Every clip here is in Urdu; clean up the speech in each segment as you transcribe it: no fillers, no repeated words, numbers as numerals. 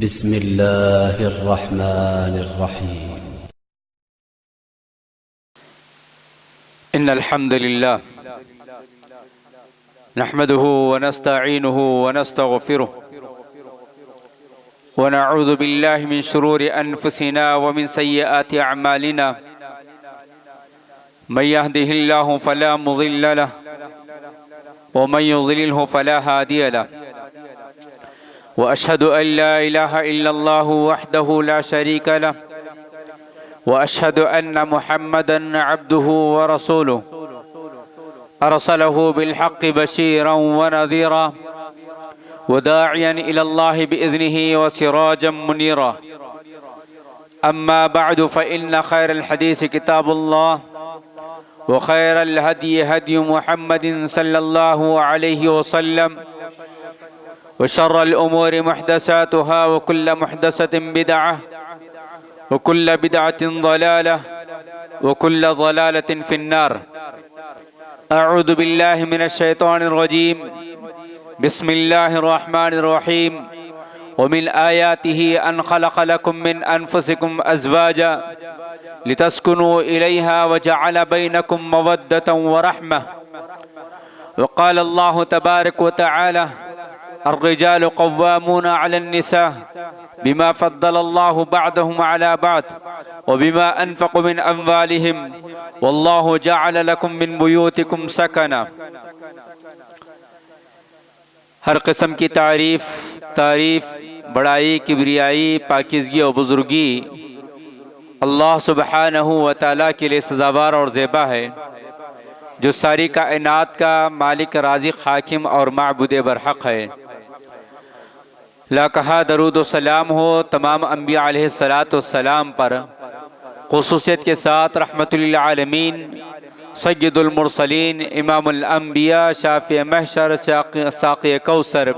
بسم الله الرحمن الرحيم. إن الحمد لله نحمده ونستعينه ونستغفره ونعوذ بالله من شرور أنفسنا ومن سيئات أعمالنا من يهده الله فلا مضل له ومن يضلله فلا هادي له وأشهد أن لا إله إلا الله وحده لا شريك له وأشهد أن محمدًا عبده ورسوله أرسله بالحق بشيرًا ونذيرًا وداعيًا إلى الله بإذنه وسراجًا منيرًا أما بعد فإن خير الحديث كتاب الله وخير الهدي هدي محمد صلى الله عليه وسلم وشر الأمور محدثاتها وكل محدثة بدعة وكل بدعة ضلالة وكل ضلالة في النار. أعوذ بالله من الشيطان الرجيم. بسم الله الرحمن الرحيم. ومن آياته أن خلق لكم من أنفسكم أزواجا لتسكنوا إليها وجعل بينكم مودة ورحمة. وقال الله تبارك وتعالى: الرجال قوامون على النساء بما فضل الله بعضهم على بعض وبما أنفقوا من أموالهم والله جعل لكم من بيوتكم سكنا. ہر قسم کی تعریف بڑائی کبریائی پاکیزگی اور بزرگی اللہ سبحانہ و تعالیٰ کے لیے سزاوار اور زیبا ہے، جو ساری کائنات کا مالک رازق حاکم اور معبود برحق ہے۔ لاکھا درود و سلام ہو تمام انبیاء علیہ السلام پر، خصوصیت کے ساتھ رحمت للعالمین سید المرسلین امام الانبیاء شافع محشر ساقی کوثر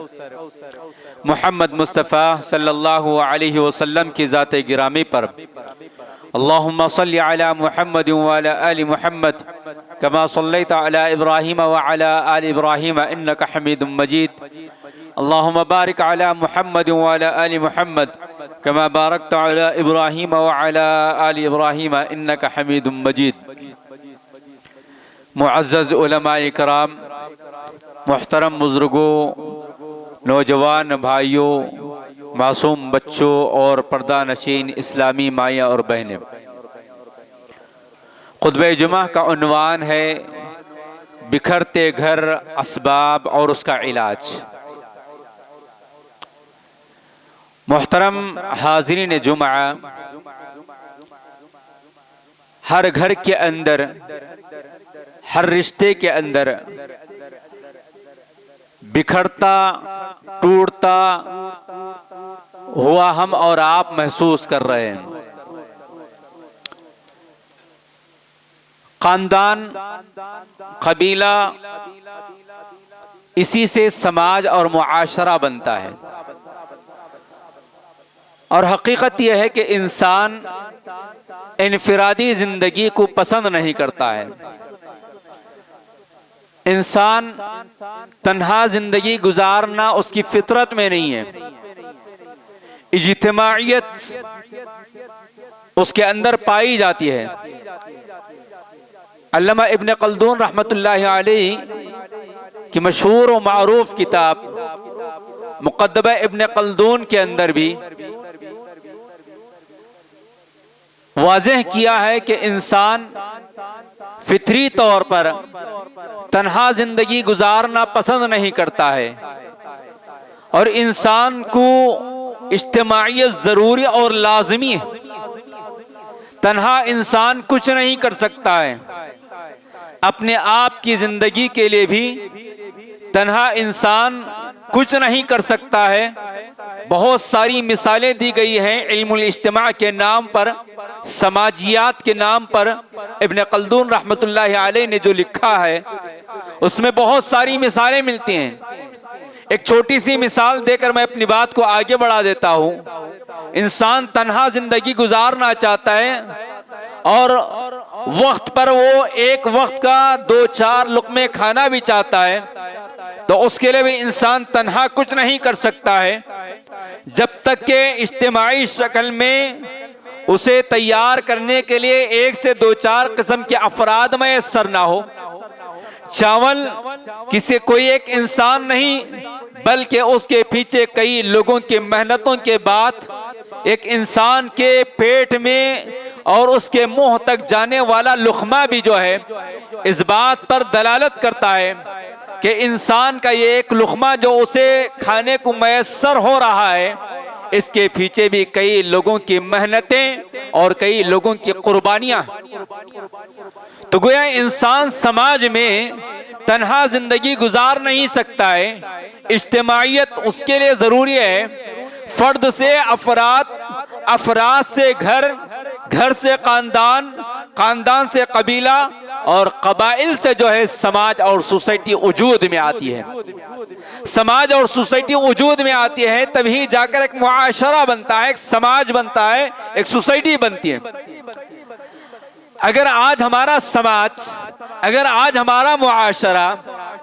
محمد مصطفیٰ صلی اللہ علیہ وسلم کی ذات گرامی پر۔ اللہم صلی علی محمد وعلی آل محمد کما صلیت علی ابراہیم وعلی آل ابراہیم انکا حمید مجید۔ اللہم بارک علی محمد وعلی آل محمد کما بارکت علی ابراہیم وعلی آل ابراہیم انکا حمید مجید۔ معزز علماء کرام، محترم بزرگوں، نوجوان بھائیوں، معصوم بچوں اور پردہ نشین اسلامی مائیں اور بہنیں، خطبہ جمعہ کا عنوان ہے بکھرتے گھر، اسباب اور اس کا علاج۔ محترم حاضرین جمعہ، ہر گھر کے اندر، ہر رشتے کے اندر بکھرتا ٹوٹتا ہوا ہم اور آپ محسوس کر رہے ہیں۔ خاندان، قبیلہ، اسی سے سماج اور معاشرہ بنتا ہے، اور حقیقت یہ ہے کہ انسان انفرادی زندگی کو پسند نہیں کرتا ہے۔ انسان تنہا زندگی گزارنا اس کی فطرت میں نہیں ہے۔ اجتماعیت اس کے اندر پائی جاتی ہے۔ علامہ ابن خلدون رحمۃ اللہ علیہ کی مشہور و معروف کتاب مقدمہ ابن خلدون کے اندر بھی واضح کیا ہے کہ انسان فطری طور پر تنہا زندگی گزارنا پسند نہیں کرتا ہے، اور انسان کو اجتماعیت ضروری اور لازمی ہے۔ تنہا انسان کچھ نہیں کر سکتا ہے۔ اپنے آپ کی زندگی کے لیے بھی تنہا انسان کچھ نہیں کر سکتا ہے۔ بہت ساری مثالیں دی گئی ہیں علم الاجتماع کے نام پر، سماجیات کے نام پر۔ ابن خلدون رحمۃ اللہ علیہ نے جو لکھا ہے اس میں بہت ساری مثالیں ملتی ہیں۔ ایک چھوٹی سی مثال دے کر میں اپنی بات کو آگے بڑھا دیتا ہوں۔ انسان تنہا زندگی گزارنا چاہتا ہے، اور وقت پر وہ ایک وقت کا 2-4 لقمے کھانا بھی چاہتا ہے، تو اس کے لیے بھی انسان تنہا کچھ نہیں کر سکتا ہے جب تک کہ اجتماعی شکل میں اسے تیار کرنے کے لیے 1 سے 2-4 قسم کے افراد میسر نہ ہو۔ چاول کوئی ایک انسان نہیں بلکہ اس کے پیچھے کئی لوگوں کی محنتوں کے بعد ایک انسان کے پیٹ میں اور اس کے منہ تک جانے والا لقمہ بھی جو ہے اس بات پر دلالت کرتا ہے کہ انسان کا یہ ایک لقمہ جو اسے کھانے کو میسر ہو رہا ہے، اس کے پیچھے بھی کئی لوگوں کی محنتیں اور کئی لوگوں کی قربانیاں۔ تو گویا انسان سماج میں تنہا زندگی گزار نہیں سکتا ہے، اجتماعیت اس کے لیے ضروری ہے۔ فرد سے افراد، افراد سے گھر، گھر سے خاندان، خاندان سے قبیلہ اور قبائل سے جو ہے سماج اور سوسائٹی وجود میں آتی ہے۔ سماج اور سوسائٹی وجود میں آتی ہے تبھی جا کر ایک معاشرہ بنتا ہے، ایک سماج بنتا ہے، ایک سوسائٹی بنتی ہے۔ اگر آج ہمارا سماج، اگر آج ہمارا معاشرہ،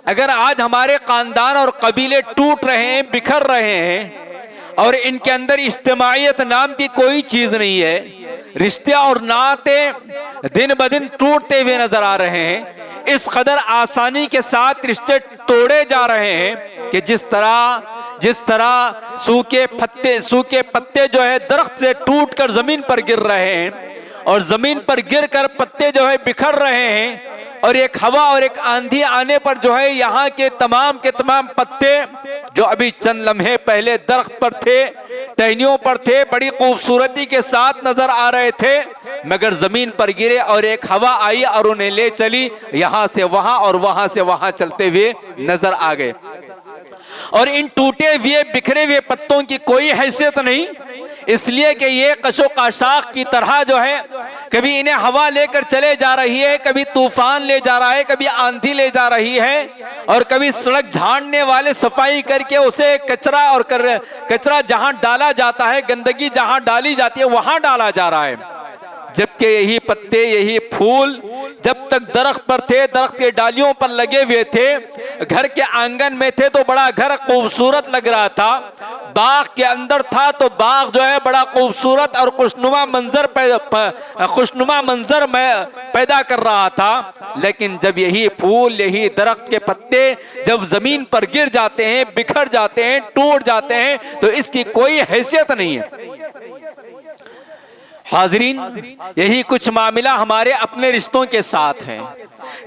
اگر آج ہمارے خاندان اور قبیلے ٹوٹ رہے ہیں، بکھر رہے ہیں اور ان کے اندر اجتماعیت نام کی کوئی چیز نہیں ہے، رشتے اور ناطے دن بدن ٹوٹتے ہوئے نظر آ رہے ہیں، اس قدر آسانی کے ساتھ رشتے توڑے جا رہے ہیں کہ جس طرح سوکھے پتے جو ہے درخت سے ٹوٹ کر زمین پر گر رہے ہیں اور زمین پر گر کر پتے جو ہے بکھر رہے ہیں، اور ایک ہوا اور ایک آندھی آنے پر جو ہے یہاں کے تمام پتے جو ابھی چند لمحے پہلے درخت پر تھے، ٹہنیوں پر تھے، بڑی خوبصورتی کے ساتھ نظر آ رہے تھے، مگر زمین پر گرے اور ایک ہوا آئی اور انہیں لے چلی، یہاں سے وہاں اور وہاں سے وہاں چلتے ہوئے نظر آ گئے۔ اور ان ٹوٹے ہوئے بکھرے ہوئے پتوں کی کوئی حیثیت نہیں، اس لیے کہ یہ قش و قاشاق کی طرح جو ہے کبھی انہیں ہوا لے کر چلے جا رہی ہے، کبھی طوفان لے جا رہا ہے، کبھی آندھی لے جا رہی ہے، اور کبھی سڑک جھاڑنے والے صفائی کر کے اسے کچرا جہاں ڈالا جاتا ہے، گندگی جہاں ڈالی جاتی ہے وہاں ڈالا جا رہا ہے، جبکہ یہی پتے، یہی پھول جب تک درخت پر تھے، درخت کے ڈالیوں پر لگے ہوئے تھے، گھر کے آنگن میں تھے تو بڑا گھر خوبصورت لگ رہا تھا، باغ کے اندر تھا تو باغ جو ہے بڑا خوبصورت اور خوشنما منظر پیدا کر رہا تھا، لیکن جب یہی پھول، یہی درخت کے پتے جب زمین پر گر جاتے ہیں، بکھر جاتے ہیں، ٹوٹ جاتے ہیں تو اس کی کوئی حیثیت نہیں ہے۔ حاضرین، یہی کچھ معاملہ ہمارے اپنے رشتوں کے ساتھ ہیں۔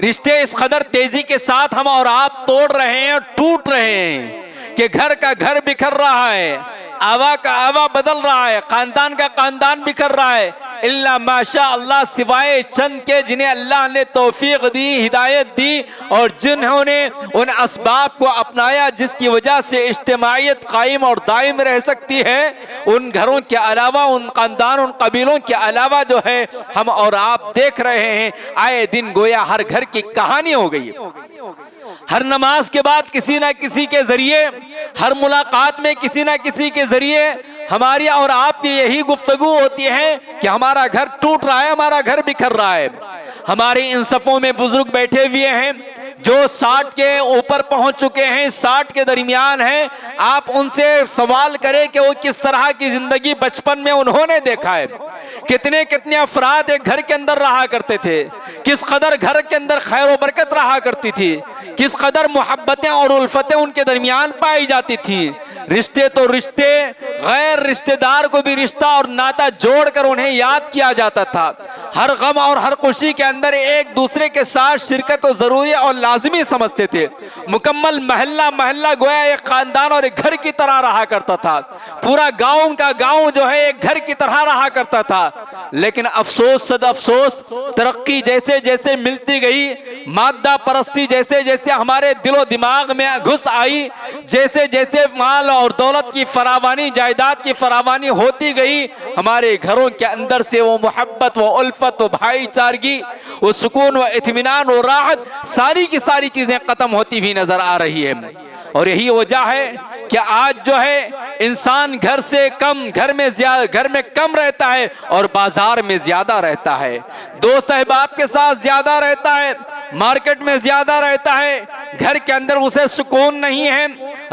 رشتے اس قدر تیزی کے ساتھ ہم اور آپ توڑ رہے ہیں اور ٹوٹ رہے ہیں کہ گھر کا گھر بکھر رہا ہے، آوا کا آوا بدل رہا ہے، خاندان کا خاندان بکھر رہا ہے، اللہ ماشاء اللہ سوائے چند کے جنہیں اللہ نے توفیق دی، ہدایت دی اور جنہوں نے ان اسباب کو اپنایا جس کی وجہ سے اجتماعیت قائم اور دائم رہ سکتی ہے، ان گھروں کے علاوہ، ان خاندان، ان قبیلوں کے علاوہ جو ہے ہم اور آپ دیکھ رہے ہیں آئے دن گویا ہر گھر کی کہانی ہو گئی ہے۔ ہر نماز کے بعد کسی نہ کسی کے ذریعے، ہر ملاقات میں کسی نہ کسی کے ذریعے ہماری اور آپ کی یہی گفتگو ہوتی ہے کہ ہمارا گھر ٹوٹ رہا ہے، ہمارا گھر بکھر رہا ہے۔ ہمارے ان صفوں میں بزرگ بیٹھے ہوئے ہیں جو 60 کے اوپر پہنچ چکے ہیں، 60 کے درمیان ہیں، آپ ان سے سوال کریں کہ وہ کس طرح کی زندگی بچپن میں انہوں نے دیکھا ہے، کتنے افراد ایک گھر کے اندر رہا کرتے تھے، کس قدر گھر کے اندر خیر و برکت رہا کرتی تھی، کس قدر محبتیں اور الفتیں ان کے درمیان پائی جاتی تھی۔ رشتے تو رشتے، غیر رشتہ دار کو بھی رشتہ اور ناتا جوڑ کر انہیں یاد کیا جاتا تھا، ہر غم اور ہر خوشی کے اندر ایک دوسرے کے ساتھ شرکت کو ضروری اور لازمی سمجھتے تھے۔ مکمل محلہ گویا ایک خاندان اور ایک گھر کی طرح رہا کرتا تھا، پورا گاؤں کا گاؤں جو ہے ایک گھر کی طرح رہا کرتا تھا۔ لیکن افسوس صد افسوس، ترقی جیسے جیسے ملتی گئی، مادہ پرستی جیسے جیسے ہمارے دل و دماغ میں گھس آئی، جیسے جیسے مال اور دولت کی فراوانی، جائیداد کی فراوانی ہوتی گئی، ہمارے گھروں کے اندر سے وہ محبت، وہ الفت، وہ بھائی چارگی، وہ سکون، وہ اطمینان، وہ راحت، ساری کی ساری چیزیں ختم ہوتی ہوئی نظر آ رہی ہے۔ اور یہی وجہ ہے کہ آج جو ہے انسان گھر سے کم، گھر میں کم رہتا ہے اور بازار میں زیادہ رہتا ہے، دوست احباب کے ساتھ زیادہ رہتا ہے، مارکیٹ میں زیادہ رہتا ہے، گھر کے اندر اسے سکون نہیں ہے،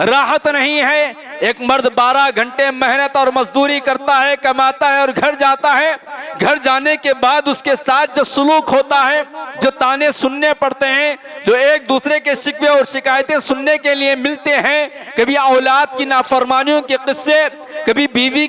راحت نہیں ہے۔ ایک مرد 12 گھنٹے محنت اور مزدوری کرتا ہے، کماتا ہے اور گھر جاتا ہے۔ گھر جانے کے بعد اس کے ساتھ جو سلوک ہوتا ہے، جو تانے سننے پڑتے ہیں، جو ایک دوسرے کے شکوے اور شکایتیں سننے کے لیے ملتے ہیں، کبھی اولاد کی نافرمانیوں کے قصے، کبھی بیوی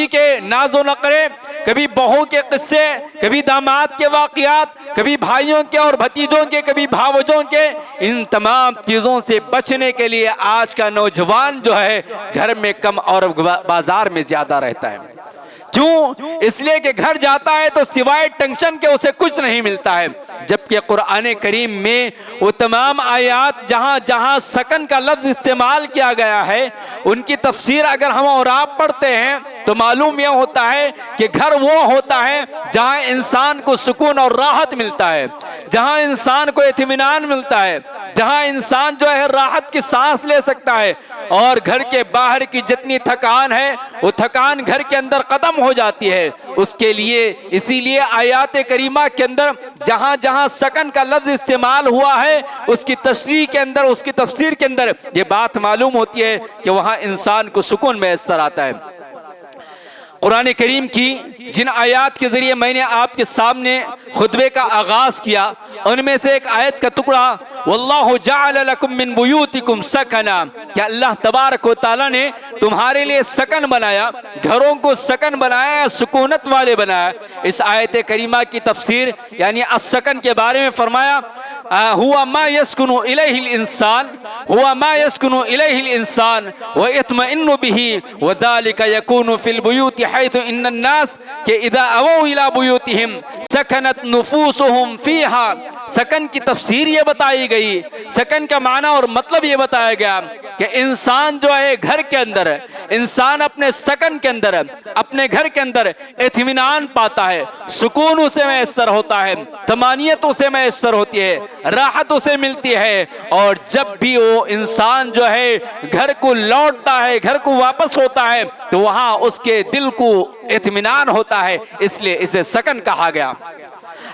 کے ناز و نخرے، کبھی بہو کے قصے، کبھی داماد کے واقعات، کبھی بھائیوں کے اور بھتیجوں کے، کبھی بھاوجوں کے، ان تمام چیزوں سے بچنے کے لیے آج کا نوجوان جو ہے گھر میں کم اور بازار میں زیادہ رہتا ہے۔ کیوں؟ اس لیے کہ گھر جاتا ہے تو سوائے ٹینشن کے اسے کچھ نہیں ملتا ہے، جبکہ قرآن کریم میں وہ تمام آیات جہاں جہاں سکن کا لفظ استعمال کیا گیا ہے، ان کی تفسیر اگر ہم اور آپ پڑھتے ہیں تو معلوم یہ ہوتا ہے کہ گھر وہ ہوتا ہے جہاں انسان کو سکون اور راحت ملتا ہے، جہاں انسان کو اطمینان ملتا ہے، جہاں انسان جو ہے راحت کی سانس لے سکتا ہے، اور گھر کے باہر کی جتنی تھکان ہے وہ تھکان گھر کے اندر ختم ہو جاتی ہے۔ اس کے لیے اسی لیے آیات کریمہ کے اندر جہاں جہاں سکن کا لفظ استعمال ہوا ہے، اس کی تشریح کے اندر، اس کی تفسیر کے اندر یہ بات معلوم ہوتی ہے کہ وہاں انسان کو سکون میسر آتا ہے۔ قرآن کریم کی جن آیات کے ذریعے میں نے آپ کے سامنے خطبے کا آغاز کیا، ان میں سے ایک آیت کا ٹکڑا واللہ جعل لکم من بیوتکم سکنا، کہ اللہ تبارک و تعالیٰ نے تمہارے لیے سکن بنایا، گھروں کو سکن بنایا، سکونت والے بنایا۔ اس آیت کریمہ کی تفسیر یعنی السکن کے بارے میں فرمایا ہوا ما یسکن الیہ الانسان، ہوا ما یسکن الیہ الانسان ویطمئن به وذلک یکون فی البیوت حیث ان الناس کہ اذا اووا الی بیوتہم سکنت نفوسہم فیہا۔ سکن کی تفسیر یہ بتائی گئی، سکن کا معنی اور مطلب یہ بتایا گیا کہ انسان جو ہے گھر کے اندر، انسان اپنے سکن کے اندر، اپنے گھر کے اندر اطمینان پاتا ہے، سکون اسے میسر ہوتا ہے، طمانینت اسے میسر ہوتی ہے، راحت اسے ملتی ہے، اور جب بھی وہ انسان جو ہے گھر کو لوٹتا ہے، گھر کو واپس ہوتا ہے، تو وہاں اس کے دل کو اطمینان ہوتا ہے، اس لیے اسے سکن کہا گیا۔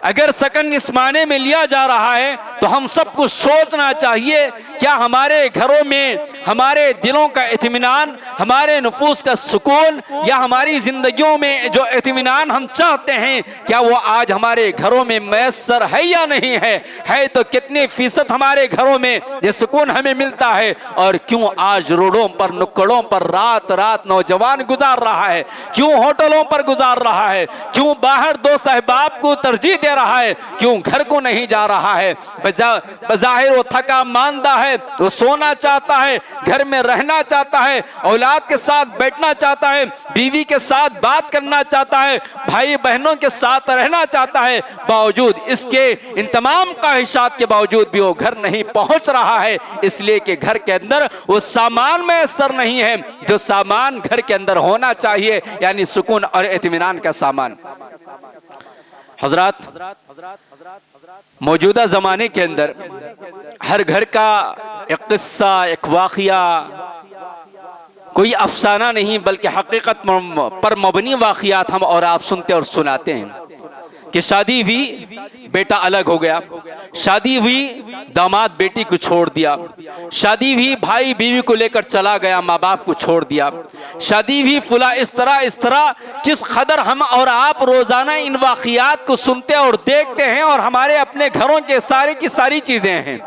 اگر سکن اس معنی میں لیا جا رہا ہے تو ہم سب کو سوچنا چاہیے کیا ہمارے گھروں میں ہمارے دلوں کا اطمینان، ہمارے نفوس کا سکون، یا ہماری زندگیوں میں جو اطمینان ہم چاہتے ہیں کیا وہ آج ہمارے گھروں میں میسر ہے یا نہیں ہے تو کتنے فیصد ہمارے گھروں میں یہ سکون ہمیں ملتا ہے، اور کیوں آج روڈوں پر نکڑوں پر رات رات نوجوان گزار رہا ہے، کیوں ہوٹلوں پر گزار رہا ہے، کیوں باہر دوست احباب کو ترجیح دے رہا ہے، کیوں گھر کو نہیں جا رہا ہے؟ بظاہر وہ تھکا ماندہ ہے، وہ سونا چاہتا ہے، گھر میں رہنا چاہتا ہے، اولاد کے ساتھ بیٹھنا چاہتا ہے، بیوی کے ساتھ بات کرنا چاہتا ہے، بھائی بہنوں کے ساتھ رہنا چاہتا ہے، باوجود اس کے ان تمام خواہشات کے باوجود بھی وہ گھر نہیں پہنچ رہا ہے، اس لیے کہ گھر کے اندر وہ سامان میسر نہیں ہے جو سامان گھر کے اندر ہونا چاہیے، یعنی سکون اور اطمینان کا سامان۔ حضرات، موجودہ زمانے کے اندر ہر گھر کا ایک قصہ، ایک واقعہ، کوئی افسانہ نہیں بلکہ حقیقت پر مبنی واقعات ہم اور آپ سنتے اور سناتے ہیں کہ شادی ہوئی، بیٹا الگ ہو گیا، شادی ہوئی، داماد بیٹی کو چھوڑ دیا، شادی ہوئی، بھائی بیوی کو لے کر چلا گیا، ماں باپ کو چھوڑ دیا، شادی ہوئی، فلاں اس طرح جس قدر ہم اور آپ روزانہ ان واقعات کو سنتے اور دیکھتے ہیں، اور ہمارے اپنے گھروں کے سارے کی ساری چیزیں ہیں،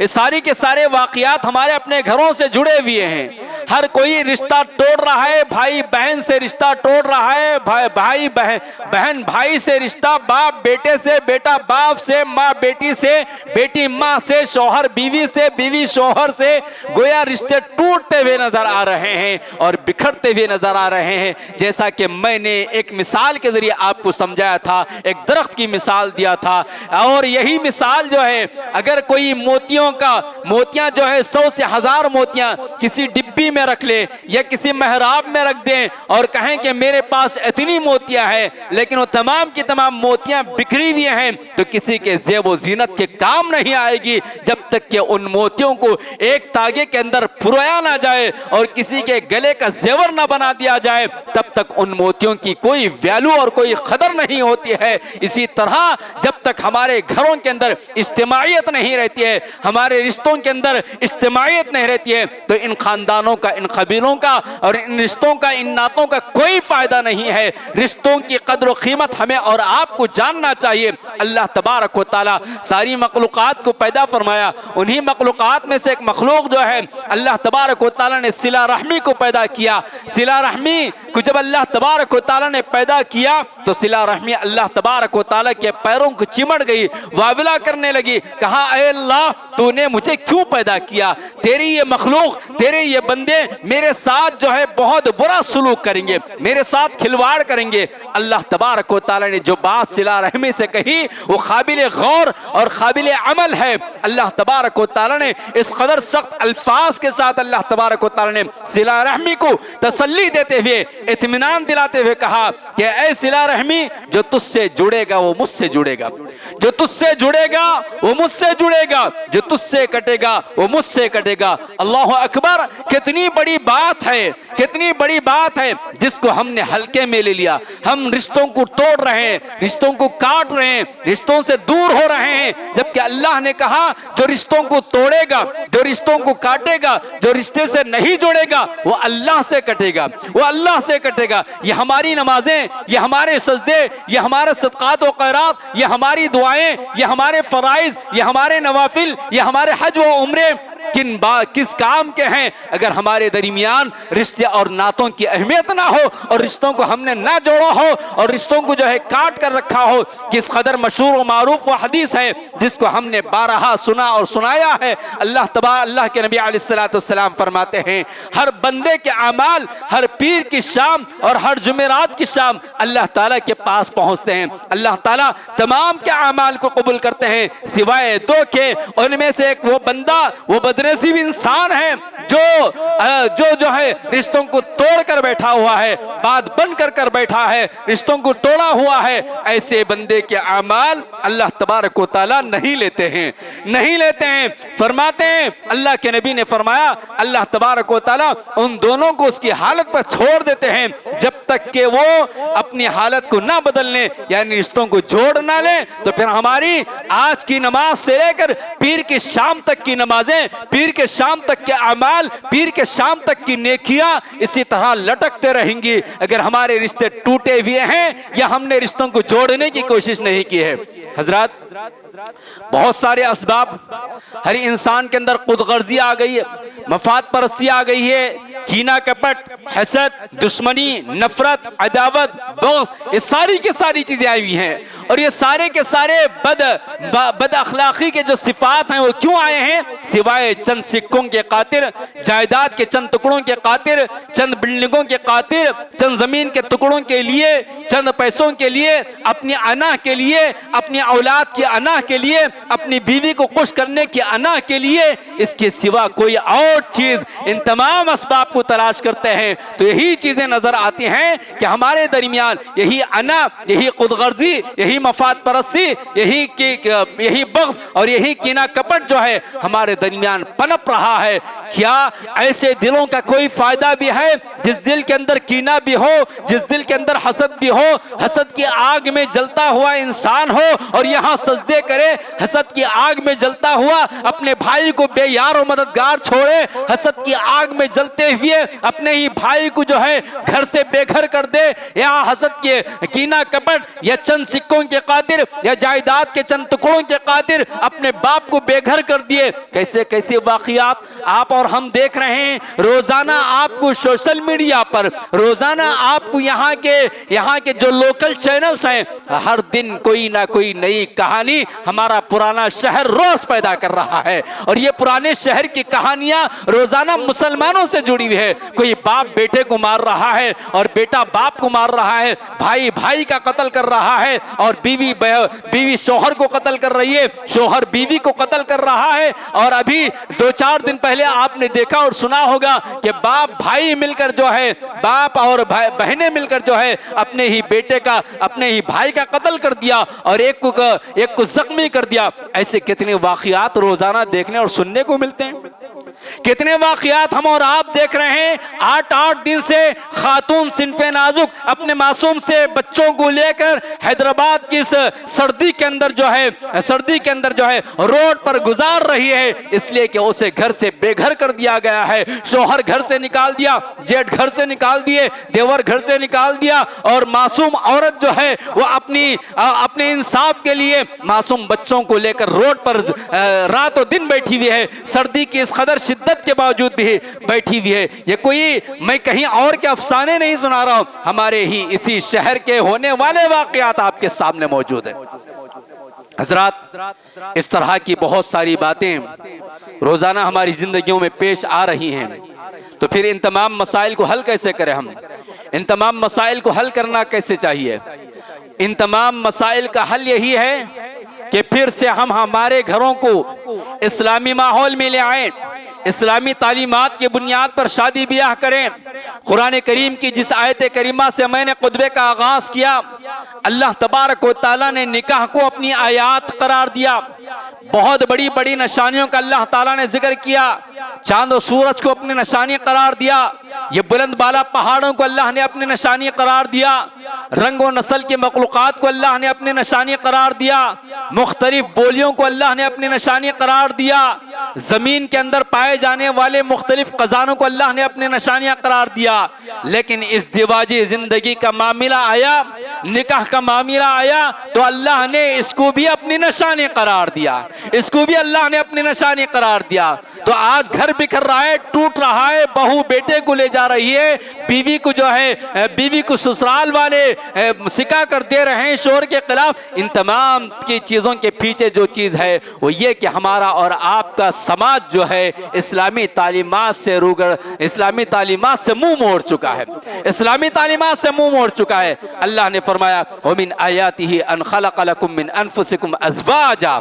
یہ ساری کے سارے واقعات ہمارے اپنے گھروں سے جڑے ہوئے ہیں۔ ہر کوئی رشتہ توڑ رہا ہے، بھائی بہن سے رشتہ توڑ رہا ہے، بھائی بہن بھائی سے رشتہ، باپ بیٹے سے، بیٹا باپ سے، ماں بیٹی سے، بیٹی ماں سے، شوہر بیوی سے، بیوی شوہر سے، گویا رشتے ٹوٹتے ہوئے نظر آ رہے ہیں اور بکھرتے ہوئے نظر آ رہے ہیں۔ جیسا کہ میں نے ایک مثال کے ذریعے آپ کو سمجھایا تھا، ایک درخت کی مثال دیا تھا، اور یہی مثال جو ہے اگر کوئی موتیاں جو ہے 100 سے 1000 موتیاں کسی ڈبی میں رکھ لے یا کسی محراب میں رکھ دیں اور کہیں کہ میرے پاس اتنی موتیاں ہیں، لیکن وہ تمام کی تمام موتیاں بکھری ہوئی ہیں، تو کسی کے زیب و زینت کے کام نہیں آئے گی جب تک کہ ان موتیوں کو ایک تاگے کے اندر پرویا نہ جائے اور کسی کے گلے کا زیور نہ بنا دیا جائے، تب تک ان موتیوں کی کوئی ویلو اور کوئی قدر نہیں ہوتی ہے۔ اسی طرح جب تک ہمارے گھروں کے اندر اجتماعیت نہیں رہتی ہے، ہمارے رشتوں کے اندر اجتماعیت نہیں رہتی ہے، تو ان خاندانوں کا، ان قبیلوں کا اور ان رشتوں کا، ان نعتوں کا کوئی فائدہ نہیں ہے۔ رشتوں کی قدر و قیمت ہمیں اور آپ کو جاننا چاہیے۔ اللہ تبارک و تعالیٰ ساری مخلوقات کو پیدا فرمایا، انہی مخلوقات میں سے ایک مخلوق جو ہے اللہ تبارک و تعالیٰ نے صلہ رحمی کو پیدا کیا۔ صلہ رحمی کو جب اللہ تبارک و تعالیٰ نے پیدا کیا تو صلہ رحمی اللہ تبارک و تعالیٰ کے پیروں کو چمٹ گئی، واویلا کرنے لگی، کہا اے اللہ تو نے مجھے کیوں پیدا کیا؟ تیری یہ مخلوق، تیرے یہ بندے میرے ساتھ جو ہے بہت برا سلوک کریں گے، میرے ساتھ کھلواڑ کریں گے۔ اللہ تبارک و تعالیٰ نے جو بات صلہ رحمی سے کہی وہ قابل غور اور قابل عمل ہے۔ اللہ تبارک و تعالیٰ نے اس قدر سخت الفاظ کے ساتھ اللہ تبارک و تعالیٰ نے صلہ رحمی کو تسلی دیتے ہوئے، اطمینان دلاتے ہوئے کہا کہ اے صلہ رحمی، جو تجھ سے جڑے گا وہ مجھ سے جڑے گا، جو تجھ سے جڑے گا وہ مجھ سے جڑے گا، جو تجھ سے کٹے گا وہ مجھ سے کٹے گا۔ اللہ اکبر! کتنی بڑی بات ہے، کتنی بڑی بات ہے جس کو ہم نے ہلکے میں لے لیا۔ ہم رشتوں کو توڑ رہے ہیں، رشتوں کو کاٹ رہے ہیں، رشتوں سے دور ہو رہے ہیں، جبکہ اللہ نے کہا جو رشتوں کو توڑے گا، جو رشتوں کو کاٹے گا، جو رشتے سے نہیں جڑے گا وہ اللہ سے کٹے گا، وہ اللہ سے کٹے گا۔ یہ ہماری نمازیں، یہ ہمارے سجدے، یہ ہمارے صدقات و خیرات، یہ ہماری دعائیں، یہ ہمارے فرائض، یہ ہمارے نوافل، یہ ہمارے حج و عمرے کس کام کے ہیں اگر ہمارے درمیان رشتے اور نعتوں کی اہمیت نہ ہو اور رشتوں کو ہم نے نہ جوڑا ہو اور رشتوں کو جو ہے کاٹ کر رکھا ہو۔ کس قدر مشہور و معروف و حدیث ہے جس کو ہم نے بارہا سنا اور سنایا ہے۔ اللہ کے نبی علیہ السلام فرماتے ہیں ہر بندے کے اعمال ہر پیر کی شام اور ہر جمعرات کی شام اللہ تعالیٰ کے پاس پہنچتے ہیں۔ اللہ تعالیٰ تمام کے اعمال کو قبول کرتے ہیں سوائے دو کے، ان میں سے ایک وہ بندہ، وہ بدنصیب انسان ہے جو ہے رشتوں کو توڑ کر بیٹھا ہوا ہے، بات بن کر بیٹھا ہے، رشتوں کو توڑا ہوا ہے۔ ایسے بندے کے اعمال اللہ تبارک و تعالیٰ نہیں لیتے ہیں، نہیں لیتے ہیں۔ فرماتے ہیں اللہ کے نبی نے فرمایا اللہ تبارک و تعالیٰ ان دونوں کو اس کی حالت پر چھوڑ دیتے ہیں جب تک کہ وہ اپنی حالت کو نہ بدل لیں، یعنی رشتوں کو جوڑ نہ لیں۔ تو پھر ہماری آج کی نماز سے لے کر پیر کی شام تک کی نمازیں، پیر کے شام تک کے اعمال، پیر کے شام تک کی نیکیاں اسی طرح لٹکتے رہیں گی اگر ہمارے رشتے ٹوٹے ہوئے ہیں یا ہم نے رشتوں کو جوڑنے کی کوشش نہیں کی ہے۔ حضرات بہت سارے اسباب، ہر انسان کے اندر خود غرضی آ گئی ہے، مفاد پرستی آ گئی ہے، کینہ کپٹ، حسد، دشمنی، نفرت، عداوت، بغض، یہ ساری کی ساری چیزیں آئی ہوئی ہیں۔ اور یہ سارے کے سارے بد اخلاقی کے جو صفات ہیں وہ کیوں آئے ہیں؟ سوائے چند سکوں کے خاطر، جائیداد کے چند ٹکڑوں کے خاطر، چند بلڈنگوں کے خاطر، چند زمین کے ٹکڑوں کے لیے، چند پیسوں کے لیے، اپنی انا کے لیے، اپنی اولاد کی انا کے لیے، اپنی بیوی کو خوش کرنے کی انا کے لیے، اس کے سوا کوئی اور چیز ان تمام اسباب کو تلاش کرتے ہیں تو یہی چیزیں نظر آتی ہیں کہ ہمارے درمیان یہی انا، یہی خود غرضی، یہی مفاد پرستی، یہی بغض اور یہی کینہ کپٹ جو ہے ہمارے درمیان پنپ رہا ہے۔ کیا ایسے دلوں کا کوئی فائدہ بھی ہے جس دل کے اندر کینہ بھی ہو، جس دل کے اندر حسد بھی ہو، حسد کی آگ میں جلتا ہوا انسان ہو اور یہاں سجدے کرے، حسد کی آگ میں جلتا ہوا اپنے بھائی کو بے یار و مددگار چھوڑے، حسد کی آگ میں جلتے ہوئے اپنے ہی بھائی کو جو ہے گھر سے بے گھر کر دے، یا حسد کے کینہ کپٹ یا چند سکوں کے خاطر یا جائیداد کے چند ٹکڑوں کے خاطر اپنے باپ کو بے گھر کر دیے۔ کیسے کیسے واقعات آپ اور ہم دیکھ رہے ہیں روزانہ۔ آپ کو سوشل میڈیا پر روزانہ آپ کو یہاں کے جو لوکل چینلز ہیں ہر دن کوئی نہ کوئی نئی کہانی ہمارا پرانا شہر روز پیدا کر رہا ہے، اور یہ پرانے شہر کی کہانیاں روزانہ مسلمانوں سے جڑی ہوئی ہے۔ کوئی باپ بیٹے کو مار رہا ہے اور بیٹا باپ کو مار رہا ہے، بھائی بھائی کا قتل کر رہا ہے اور بیوی شوہر کو قتل کر رہی ہے، شوہر بیوی کو قتل کر رہا ہے. اور ابھی 2-4 دن پہلے آپ نے دیکھا اور سنا ہوگا کہ باپ بھائی مل کر جو ہے، باپ اور بہنیں مل کر جو ہے اپنے ہی بیٹے کا، اپنے ہی بھائی کا قتل کر دیا اور ایک کو زخمی کر دیا. ایسے کتنے واقعات روزانہ دیکھنے اور سننے کو ملتے ہیں. کتنے واقعات ہم اور آپ دیکھ رہے ہیں. 8 دن سے خاتون صنف نازک اپنے معصوم سے بچوں کو لے کر حیدرآباد کی اس سردی کے اندر جو ہے روڈ پر گزار رہی ہے، اس لیے کہ اسے گھر سے بے گھر کر دیا گیا ہے. شوہر گھر سے نکال دیا، جیٹ گھر سے نکال دیے، دیور گھر سے نکال دیا، اور معصوم عورت جو ہے وہ اپنے انصاف کے لیے معصوم بچوں کو لے کر روڈ پر رات و دن بیٹھی ہوئی ہے. سردی کی اس قدر شدت کے باوجود بھی بیٹھی ہوئی ہے. یہ کوئی میں کہیں اور کے افسانے نہیں سنا رہا ہوں، ہمارے ہی اسی شہر کے ہونے والے واقعات آپ کے سامنے موجود ہیں. حضرات، اس طرح کی بہت ساری باتیں روزانہ ہماری زندگیوں میں پیش آ رہی ہیں. تو پھر ان تمام مسائل کو حل کیسے کریں؟ ہم ان تمام مسائل کو حل کرنا کیسے چاہیے؟ ان تمام مسائل کا حل یہی ہے کہ پھر سے ہم ہمارے گھروں کو اسلامی ماحول میں لے آئیں، اسلامی تعلیمات کی بنیاد پر شادی بیاہ کریں. قرآن کریم کی جس آیت کریمہ سے میں نے خطبے کا آغاز کیا، اللہ تبارک و تعالیٰ نے نکاح کو اپنی آیات قرار دیا. بہت بڑی بڑی نشانیوں کا اللہ تعالیٰ نے ذکر کیا. چاند و سورج کو اپنی نشانی قرار دیا. یہ بلند بالا پہاڑوں کو اللہ نے اپنی نشانی قرار دیا. رنگ و نسل کی مخلوقات کو اللہ نے اپنی نشانی قرار دیا. مختلف بولیوں کو اللہ نے اپنی نشانی قرار دیا. زمین کے اندر پائے جانے والے مختلف خزانوں کو اللہ نے اپنی نشانیاں قرار دیا. لیکن اس دیواجی زندگی کا معاملہ آیا، نکاح کا معاملہ آیا، تو اللہ نے اس کو بھی اپنی نشانی قرار دیا. اس کو بھی اللہ نے اپنی نشانی قرار دیا. تو آج گھر بکھر رہا ہے، ٹوٹ رہا ہے، بہو بیٹے کو لے جا رہی ہے، بیوی کو جو ہے بیوی کو سسرال والے سکا کر دے رہے ہیں شوہر کے خلاف. ان تمام کی چیزوں کے پیچھے جو چیز ہے وہ یہ کہ ہمارا اور آپ کا سماج جو ہے اسلامی تعلیمات سے منہ موڑ چکا ہے. اسلامی تعلیمات سے منہ موڑ چکا ہے. اللہ نے فرمایا وَمِنْ آیَاتِهِ أَنْ خَلَقَ لَكُم مِّنْ أَنفُسِكُمْ أَزْوَاجًا.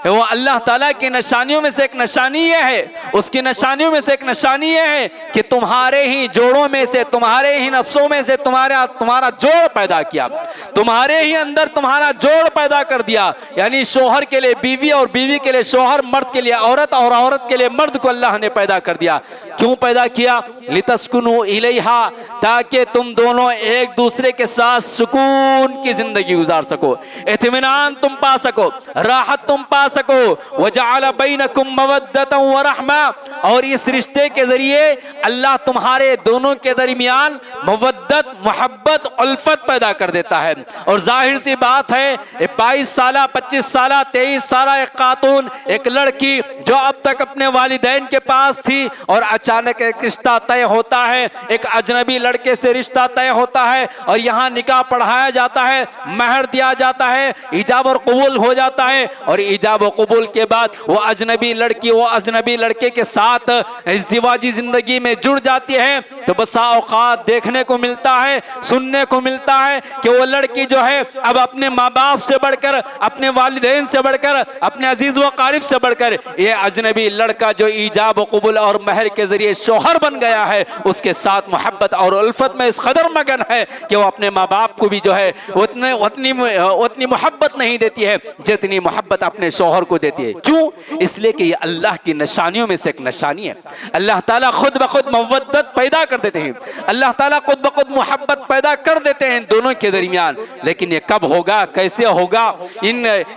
وہ اللہ تعالیٰ کی نشانیوں میں سے ایک نشانی یہ ہے، اس کی نشانیوں میں سے ایک نشانی یہ ہے کہ تمہارے ہی جوڑوں میں سے، تمہارے ہی نفسوں میں سے تمہارا جوڑ پیدا کیا، تمہارے ہی اندر تمہارا جوڑ پیدا کر دیا. یعنی شوہر کے لیے بیوی اور بیوی کے لیے شوہر، مرد کے لیے عورت اور عورت کے لیے مرد کو اللہ نے پیدا کر دیا. کیوں پیدا کیا؟ لِتَسْكُنُوا إِلَيْهَا، تاکہ تم دونوں ایک دوسرے کے ساتھ سکون کی زندگی گزار سکو، اطمینان تم پا سکو، راحت تم پا سکو. وَجَعَلَ بَيْنَكُمْ مَوَدَّةً وَرَحْمَةً، اور اس رشتے کے ذریعے اللہ تمہارے دونوں کے درمیان مودت، محبت، الفت پیدا کر دیتا ہے. اور ظاہر سی بات ہے 22 سالہ 25 سالہ 23 سالہ ایک خاتون، ایک لڑکی جو اب تک اپنے والدین کے پاس تھی اور اچانک ایک رشتہ طے ہوتا ہے، ایک اجنبی لڑکے سے رشتہ طے ہوتا ہے اور یہاں نکاح پڑھایا جاتا ہے، مہر دیا جاتا ہے، ایجاب اور قبول ہو جاتا ہے، اور ایجاب و قبول کے بعد وہ اجنبی لڑکی وہ اجنبی لڑکے کے ساتھ ازدواجی زندگی میں جڑ جاتی ہے. تو بسا اوقات دیکھنے کو ملتا ہے، سننے کو ملتا ہے کہ وہ لڑکی جو ہے اب اپنے ماں باپ سے بڑھ کر، اپنے والدین سے بڑھ کر، اپنے عزیز و قارب سے بڑھ کر یہ اجنبی لڑکا جو ایجاب و قبول اور مہر کے ذریعے شوہر بن گیا ہے، اس کے ساتھ محبت اور الفت میں اس قدر مگن ہے کہ وہ اپنے ماں باپ کو بھی جو ہے اتنی محبت نہیں دیتی ہے جتنی محبت اپنے شوہر کو دیتی ہے. کیوں؟ اس لیے کہ یہ اللہ کی نشانیوں میں سے ایک نشانی ہے. اللہ تعالیٰ خود بخود مودت پیدا کر دیتے ہیں، اللہ تعالیٰ خود بخود محبت پیدا کر دیتے ہیں دونوں کے درمیان. لیکن یہ کب ہوگا، کیسے ہوگا،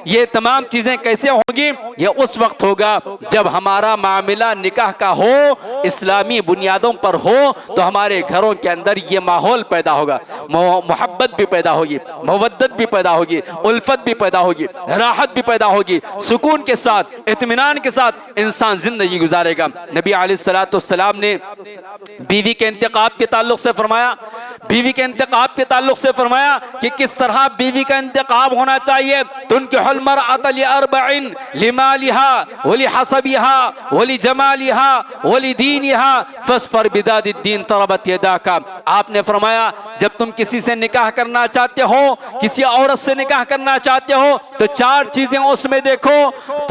یہ تمام چیزیں کیسے ہوگی؟ یہ اس وقت ہوگا جب ہمارا معاملہ نکاح کا ہو، اسلامی بنیادوں پر ہو، تو ہمارے گھروں کے اندر یہ ماحول پیدا ہوگا، محبت بھی پیدا ہوگی، مودت بھی پیدا ہوگی، الفت بھی پیدا ہوگی، راحت بھی پیدا ہوگی، سکون کے ساتھ، اطمینان کے ساتھ انسان زندگی گزارے گا. نبی علیہ الصلوۃ والسلام نے بیوی کے انتخاب کے تعلق سے فرمایا، بیوی کے انتخاب کے تعلق سے فرمایا کہ کس طرح بیوی کا انتخاب ہونا چاہیے۔ تنکح المرأة لأربع لمالها ولحسبها ولجمالها ولدينها فاظفر بذات الدين تربت يداك۔ آپ نے فرمایا جب تم کسی سے نکاح کرنا چاہتے ہو، کسی عورت سے نکاح کرنا چاہتے ہو تو چار چیزیں اس میں دیکھو،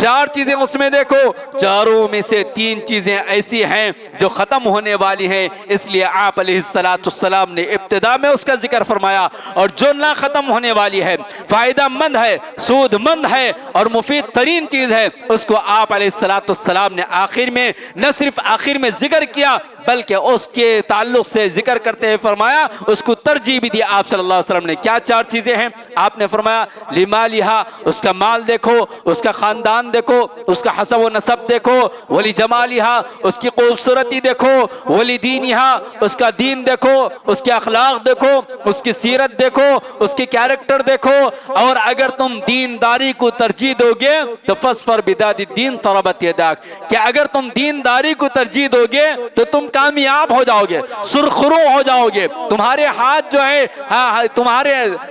چار چیزیں اس میں دیکھو، چاروں میں سے تین چیزیں ایسی ہیں جو ختم ہونے والی ہیں، اس لیے آپ علیہ السلام نے ابتدا میں اس کا ذکر فرمایا، اور جو نہ ختم ہونے والی ہے، فائدہ مند ہے، سود مند ہے اور مفید ترین چیز ہے، اس کو آپ علیہ السلام نے آخر میں نہ صرف آخر میں ذکر کیا بلکہ اس کے تعلق سے ذکر کرتے ہوئے فرمایا، اس کو ترجیح بھی دی آپ صلی اللہ علیہ وسلم نے۔ کیا چار چیزیں ہیں؟ آپ نے فرمایا لمالہا، اس کا مال دیکھو، اس کا خاندان دیکھو، اس کا حسب و نسب دیکھو، ولی جمالہا، اس کی خوبصورتی دیکھو، ولی دینہا، اس کا دین دیکھو، اس کے اخلاق دیکھو، اس کی سیرت دیکھو، اس کی کیریکٹر دیکھو، اور اگر تم دینداری کو ترجیح دو گے تو فاظفر بذات الدین تربت یداک، کہ اگر تم دینداری کو ترجیح دو گے تو تم کامیاب ہو جاؤ گے، سرخرو ہو جاؤ گے، تمہارے ہاتھ جو ہے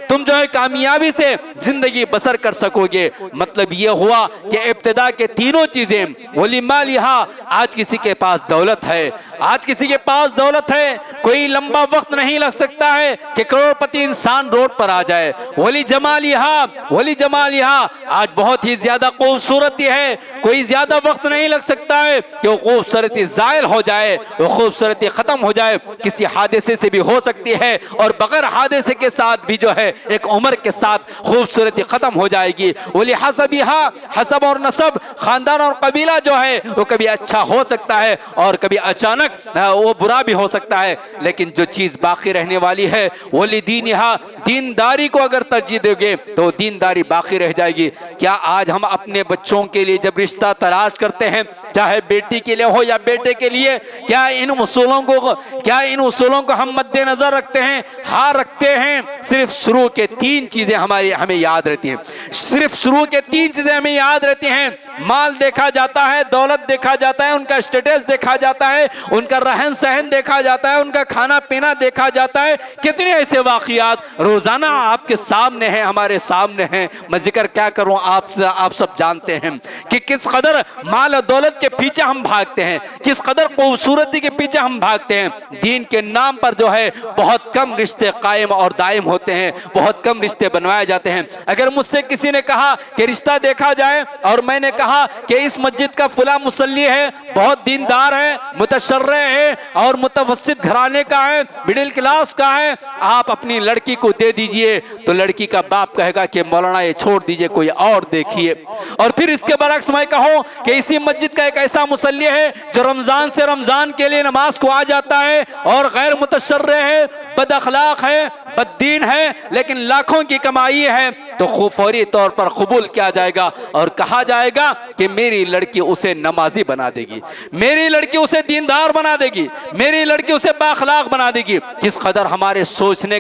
تم جو ہے کامیابی سے زندگی بسر کر سکو گے۔ مطلب یہ ہوا کہ ابتدا کے تینوں چیزیں ولمالہا، آج کسی کے پاس دولت ہے، آج کسی کے پاس دولت ہے، کوئی لمبا وقت نہیں لگ سکتا ہے کہ کروڑ پتی انسان روڈ پر آ جائے۔ ولی جمالہا، ولی جمالہا، آج بہت ہی زیادہ خوبصورتی ہے، کوئی زیادہ وقت نہیں لگ سکتا ہے کہ وہ خوبصورتی زائل ہو جائے، وہ خوبصورتی ختم ہو جائے، کسی حادثے سے بھی ہو سکتی ہے، اور بغیر حادثے کے ساتھ بھی جو ہے ایک عمر کے ساتھ خوبصورتی ختم ہو جائے گی۔ ولی حسبہا، حسب اور نسب، خاندان اور قبیلہ جو ہے وہ کبھی اچھا ہو سکتا ہے اور کبھی اچانک وہ برا بھی ہو سکتا ہے، لیکن جو چیز باقی رہنے والی ہے ولی دینہا، دینداری کو اگر ترجیح دو گے تو دینداری باقی رہ جائے گی۔ کیا آج ہم اپنے بچوں کے لیے جب رشتہ تلاش کرتے ہیں، چاہے بیٹی کے لیے ہو یا بیٹے کے لیے، کیا ان اصولوں کو ہم مد نظر رکھتے ہیں؟ ہاں رکھتے ہیں۔ صرف شروع کے تین چیزیں ہمیں یاد رہتی ہیں، صرف شروع کے تین چیزیں ہمیں یاد رہتی ہیں۔ مال دیکھا جاتا ہے، دولت دیکھا جاتا ہے، ان کا اسٹیٹس دیکھا جاتا ہے، ان کا رہن سہن دیکھا جاتا ہے، ان کا کھانا پینا دیکھا جاتا ہے۔ کتنے ایسے واقعات روزانہ آپ کے سامنے ہیں، ہمارے سامنے ہیں۔ میں ذکر کیا کروں، آپ سب جانتے ہیں کہ کس قدر مال و دولت کے پیچھے ہم بھاگتے ہیں، کس قدر خوبصورتی کے پیچھے ہم بھاگتے ہیں۔ دین کے نام پر جو ہے بہت کم رشتے قائم اور دائم ہوتے ہیں، بہت کم رشتے بنوائے جاتے ہیں۔ اگر مجھ سے کسی نے کہا کہ رشتہ دیکھا جائے اور میں نے کہا کہ اس مسجد کا فلاں مصلی ہے، بہت دیندار ہے، متشرع ہے اور متوسط گھرانے کا ہے، مڈل کلاس کا ہے، آپ اپنی لڑکی کو دے دیجئے، تو لڑکی کا باپ کہے گا کہ مولانا یہ چھوڑ دیجئے، کوئی اور دیکھیے۔ اور پھر اس کے برعکس میں کہوں کہ اسی مسجد کا ایک ایسا مصلی ہے جو رمضان سے رمضان کے لیے نماز کو آ جاتا ہے اور غیر متشرع ہے، بد اخلاق ہے، بد دین ہے، لیکن لاکھوں کی کمائی ہے، تو فوری طور پر قبول کیا جائے گا اور کہا جائے گا کہ میری لڑکی اسے نمازی بنا دے گی، میری لڑکی اسے دیندار بنا دے گی، میری لڑکی اسے بااخلاق بنا دے گی۔ کس قدر ہمارے سوچنے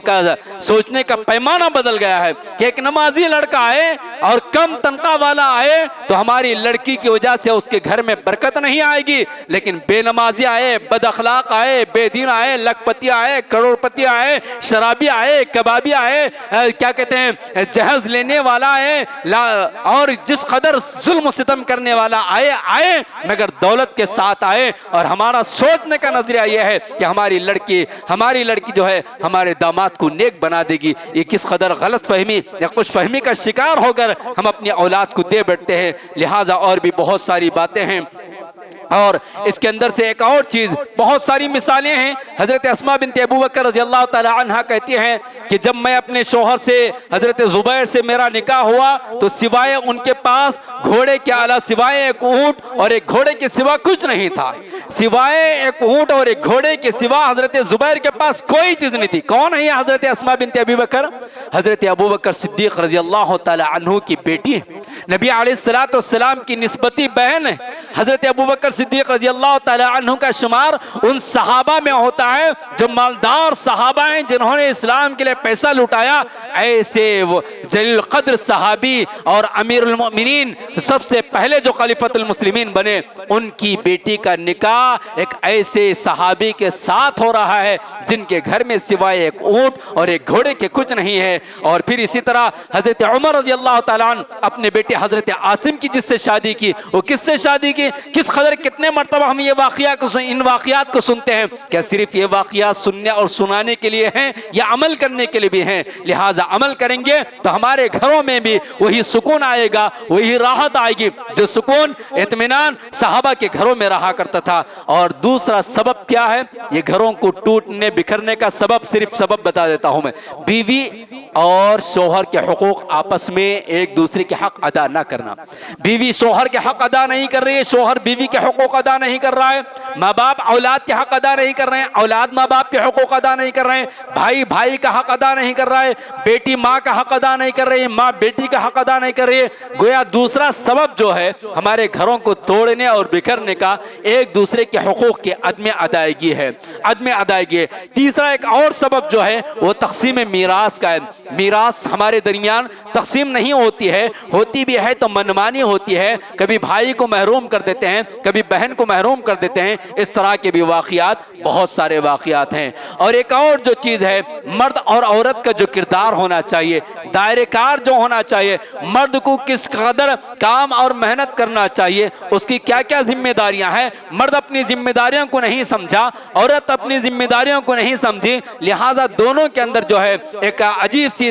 کا پیمانہ بدل گیا ہے کہ ایک نمازی لڑکا آئے اور کم تنخواہ والا آئے تو ہماری لڑکی کی وجہ سے اس کے گھر میں برکت نہیں آئے گی، لیکن بے نمازی آئے، بد اخلاق آئے، بے دین آئے، لکھپتی آئے، کروڑ پتی آئے، شرابی آئے، کبابی آئے، کیا کہتے ہیں جہاز لینے والا ہے، اور جس قدر ظلم و ستم کرنے والا آئے مگر دولت کے ساتھ آئے، اور ہمارا سوچنے کا نظریہ یہ ہے کہ ہماری لڑکی جو ہے ہمارے داماد کو نیک بنا دے گی۔ یہ کس قدر غلط فہمی یا خوش فہمی کا شکار ہو کر ہم اپنی اولاد کو دے بیٹھتے ہیں۔ لہٰذا اور بھی بہت ساری باتیں ہیں، اور اس کے اندر سے ایک اور چیز، بہت ساری مثالیں ہیں۔ حضرت اسماء بنت ابو بکر رضی اللہ تعالی عنہ کہتی ہیں کہ جب میں اپنے شوہر سے حضرت زبیر سے میرا نکاح ہوا تو سوائے ان کے پاس گھوڑے کے علاوہ، سوائے ایک اونٹ اور ایک گھوڑے کے سوا کچھ نہیں تھا، سوائے ایک اونٹ اور ایک گھوڑے کے سوا حضرت زبیر کے پاس کوئی چیز نہیں تھی۔ کون ہے یہ حضرت اسماء بنت ابی بکر؟ حضرت ابو بکر صدیق رضی اللہ تعالی عنہ کی بیٹی ہے، نبی علیہ الصلوۃ والسلام کی نسبتی بہن حضرت ابوبکر صدیق رضی اللہ تعالی عنہ کا شمار ان صحابہ میں ہوتا ہے جو مالدار صحابہ ہیں جنہوں نے اسلام کے لیے پیسہ لٹایا. ایسے وہ جلیل القدر صحابی اور امیر المؤمنین سب سے پہلے جو خلیفۃ المسلمین بنے, ان کی بیٹی کا نکاح ایک ایسے صحابی کے ساتھ ہو رہا ہے جن کے گھر میں سوائے ایک اونٹ اور ایک گھوڑے کے کچھ نہیں ہے. اور پھر اسی طرح حضرت عمر رضی اللہ تعالیٰ عنہ اپنے بیٹے حضرت عاصم کی جس سے شادی کی, وہ کس سے شادی کی, کس قدر کتنے مرتبہ ہم یہ ان واقعات کو سنتے ہیں. کیا صرف یہ واقعات سننے اور سنانے کے لیے ہیں یا عمل کرنے کے لیے بھی ہیں؟ لہٰذا عمل کریں گے تو ہمارے گھروں میں بھی وہی سکون آئے گا, وہی راحت آئے گی جو سکون اطمینان صحابہ کے گھروں میں رہا کرتا تھا. اور دوسرا سبب کیا ہے یہ گھروں کو ٹوٹنے بکھرنے کا سبب؟ صرف سبب بتا دیتا ہوں میں. بیوی اور شوہر کے حقوق آپس میں ایک دوسرے کے حق ادا نہ کرنا. بیوی شوہر کے حق ادا نہیں کر رہی ہے, شوہر بیوی کے حقوق ادا نہیں کر رہا ہے, ماں باپ اولاد کے حق ادا نہیں کر رہے ہیں, اولاد ماں باپ کے حقوق ادا نہیں کر رہے ہیں, بھائی بھائی کا حق ادا نہیں کر رہا ہے, بیٹی ماں کا حق ادا نہیں کر رہی ہے, ماں بیٹی کا حق ادا نہیں کر رہی ہے. گویا دوسرا سبب جو ہے ہمارے گھروں کو توڑنے اور بکھرنے کا ایک دوسرے کے حقوق کی عدم ادائیگی ہے, عدم ادائیگی ہے. تیسرا ایک اور سبب جو ہے وہ تقسیم میراث کا ہے. میراث ہمارے درمیان تقسیم نہیں ہوتی ہے, ہوتی بھی ہے تو منمانی ہوتی ہے. کبھی بھائی کو محروم کر دیتے ہیں, کبھی بہن کو محروم کر دیتے ہیں. اس طرح کے بھی واقعات بہت سارے واقعات ہیں. اور ایک اور جو چیز ہے, مرد اور عورت کا جو کردار ہونا چاہیے, دائرے کار جو ہونا چاہیے, مرد کو کس قدر کام اور محنت کرنا چاہیے, اس کی کیا کیا ذمہ داریاں ہیں. مرد اپنی ذمہ داریوں کو نہیں سمجھا, عورت اپنی ذمہ داریوں کو نہیں سمجھی, لہٰذا دونوں کے اندر جو ہے ایک عجیب سی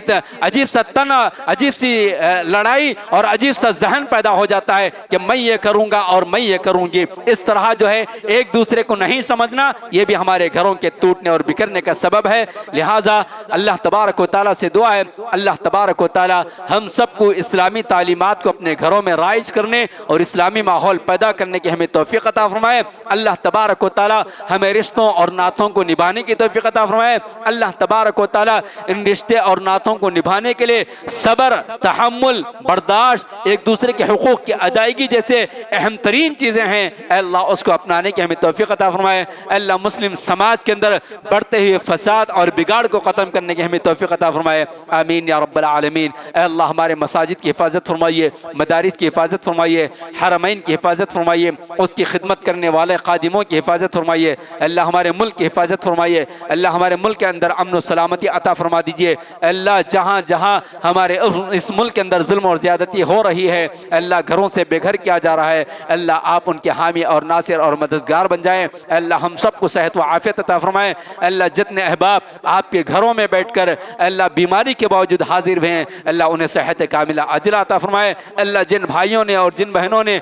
لڑائی اور عجیب سا ذہن پیدا ہو جاتا ہے کہ میں یہ کروں گا اور میں یہ کروں گی. اس طرح جو ہے ایک دوسرے کو نہیں سمجھنا, یہ بھی ہمارے گھروں کے ٹوٹنے اور بکھرنے کا سبب ہے. لہٰذا اللہ تبارک و تعالیٰ سے دعا ہے, اللہ تبارک و تعالیٰ ہم سب کو اسلامی تعلیمات کو اپنے گھروں میں رائج کرنے اور اسلامی ماحول پیدا کرنے کی ہمیں توفیق عطا فرمائے. اللہ تبارک و تعالیٰ ہمیں رشتوں اور نعتوں کو نبھانے کی توفیق عطا فرمائے. اللہ تبارک و تعالیٰ ان رشتے اور نعتوں کو نبھانے کے لیے صبر, تحمل, برداشت, ایک دوسرے کے حقوق کی ادائیگی جیسے اہم ترین چیزیں ہیں, اے اللہ اس کو اپنانے کی ہمیں توفیق عطا فرمائے. اے اللہ مسلم سماج کے اندر بڑھتے ہوئے فساد اور بگاڑ کو ختم کرنے کی ہمیں توفیق عطا فرمائے. آمین یا رب العالمین. اے اللہ ہمارے مساجد کی حفاظت فرمائیے, مدارس کی حفاظت فرمائیے, حرمین کی حفاظت فرمائیے, اس کی خدمت کرنے والے خادموں کی حفاظت فرمائیے. اللہ ہمارے ملک کی حفاظت فرمائیے. اللہ ہمارے ملک کے اندر امن و سلامتی عطا فرما دیجیے. اللہ جہاں جہاں ہمارے اس ملک کے اندر ظلم اور زیادتی ہو رہی ہے, اللہ گھروں سے بے گھر کیا جا رہا ہے, اللہ آپ ان کے حامی اور ناصر اور مددگار بن جائیں. اللہ ہم سب کو صحت و عافیت عطا فرمائیں. اللہ جتنے احباب آپ کے گھروں میں بیٹھ کر اللہ بیماری کے باوجود حاضر ہوئے ہیں, اللہ انہیں صحت کاملہ عاجلہ عطا فرمائے. اللہ جن بھائیوں نے اور جن بہنوں نے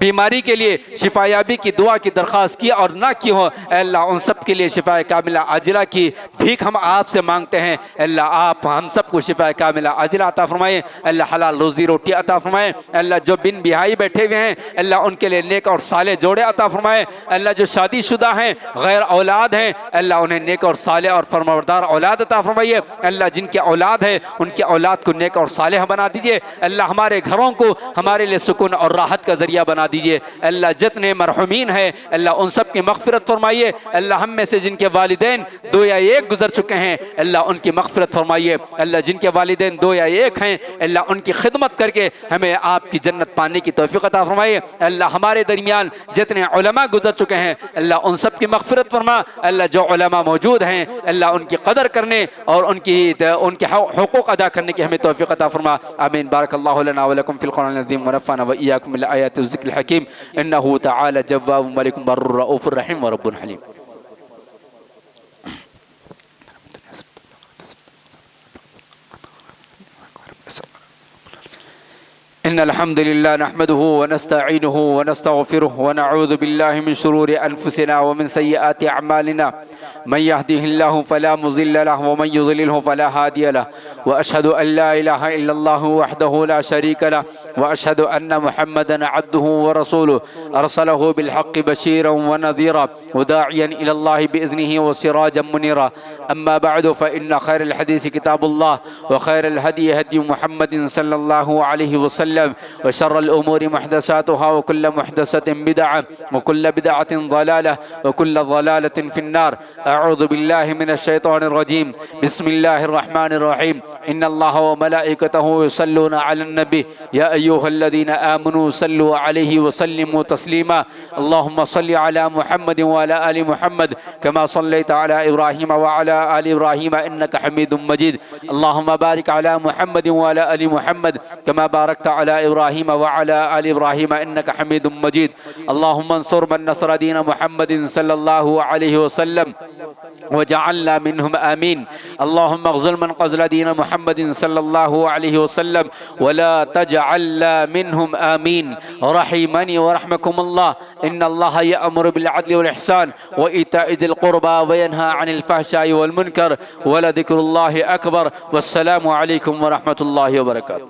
بیماری کے لیے شفا یابی کی دعا کی درخواست کی اور نہ کی ہو, اے اللہ ان سب کے لیے شفا کاملہ عاجلہ کی بھیک ہم آپ سے مانگتے ہیں. اللہ آپ ہم سب کو شفا کاملہ عاجلہ عطا فرمائیں. اللہ حلال روزی روٹی عطا فرمائیں. اللہ جو بن بیاہی بیٹھے ہوئے ہیں, اللہ ان کے لیے نیک اور صالح جوڑے عطا فرمائیں. اللہ جو شادی شدہ ہیں, غیر اولاد ہیں, اللہ انہیں نیک اور صالح اور فرمانبردار اولاد عطا فرمائیے. اللہ جن کے اولاد ہے ان کے اولاد کو نیک اور صالح بنا دیجیے. اللہ ہمارے گھروں کو ہمارے لیے سکون اور راحت کا ذریعہ بنا دیجئے. اللہ جتنے مرحومین ہیں اللہ ان سب کی مغفرت فرمائیے. اللہ ہم میں سے جن کے والدین 2 یا 1 گزر چکے ہیں اللہ ان کی مغفرت فرمائیے. اللہ جن کے والدین 2 یا 1 ہیں اللہ ان کی خدمت کر کے ہمیں آپ کی جنت پانے کی توفیق عطا فرمائیے. اللہ ہمارے درمیان جتنے علماء گزر چکے ہیں اللہ ان سب کی مغفرت فرما. اللہ جو علماء موجود ہیں اللہ ان کی قدر کرنے اور ان کے حقوق ادا کرنے کی ہمیں توفیق عطا فرما. آمین. بارک اللہ لنا ولکم فی القرآن العظیم ونفعنا وإياكم بالآيات والذكر الحكيم إنه تعالى جواب ملك بر رؤوف رحيم ورب حليم. إن الحمد لله نحمده ونستعينه ونستغفره ونعوذ بالله من شرور أنفسنا ومن سيئات أعمالنا من يهده الله فلا مضل له ومن يضلله فلا هادي له وأشهد أن لا إله إلا الله وحده لا شريك له وأشهد أن محمدا عبده ورسوله أرسله بالحق بشيرا ونذيرا وداعيا إلى الله بإذنه وسراجا منيرا. أما بعد فإن خير الحديث كتاب الله وخير الهدي هدي محمد صلى الله عليه وسلم وشر الأمور محدثاتها وكل محدثة بدعة وكل بدعة ضلالة وكل ضلالة في النار. أعوذ بالله من الشيطان الرجيم. بسم الله الرحمن الرحيم. إن الله وملائكته يصلون على النبي يا أيها الذين آمنوا صلوا عليه وسلموا تسليما. اللهم صل على محمد وعلى آل محمد كما صليت على إبراهيم وعلى آل إبراهيم إنك حميد مجيد. اللهم بارك على محمد وعلى آل محمد كما باركت على إبراهيم وعلى آل إبراهيم إنك حميد مجيد. اللهم انصر من نصر دين محمد صلى الله عليه وسلم وجعلنا منهم آمين. اللهم اغزل من قزل دين محمد صلى الله عليه وسلم ولا تجعلنا منهم آمين. رحمني ورحمكم الله. إن الله يأمر بالعدل والإحسان وإيتاء ذي القربى وينهى عن الفحشاء والمنكر ولذكر الله أكبر. والسلام عليكم ورحمة الله وبركاته.